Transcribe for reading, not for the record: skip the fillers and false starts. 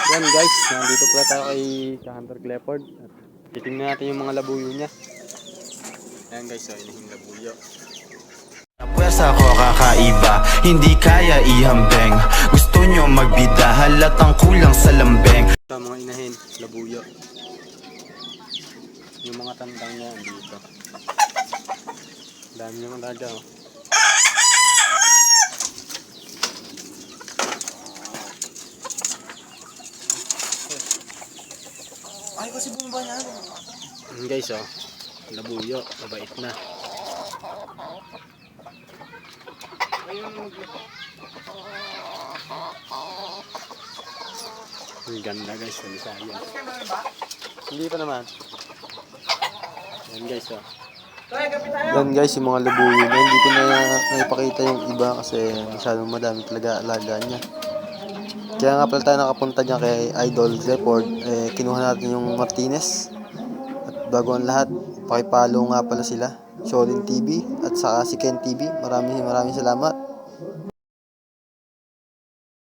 Yan guys, nandito pala tayo kay Hunter Clifford. At titingnan natin yung mga labuyo niya. Ayan guys, so inahing labuyo. Pwesa ko kakaiba, hindi kaya ihambeng. Gusto nyo magbida, halatang kulang sa lambeng. Sa mga inahin, labuyo. Yung mga tandang niya dito. Dami naman talaga oh. Ay, kasi bumaba niya. Guys oh, labuyo, mabait na. Ang ganda guys, sa Bisaya. Hindi pa naman. Yan guys oh. Yan guys, yung mga labuyo niya. Hindi ko na naipakita yung iba kasi masyadong madami talaga alaga niya. Kaya nga pala tayo nakapunta niya kay Idol Clifford. Kinuha natin yung Martinez. At bago ang lahat, pakipalo nga pala sila. Sholin TV at saka si Ken TV. Maraming salamat.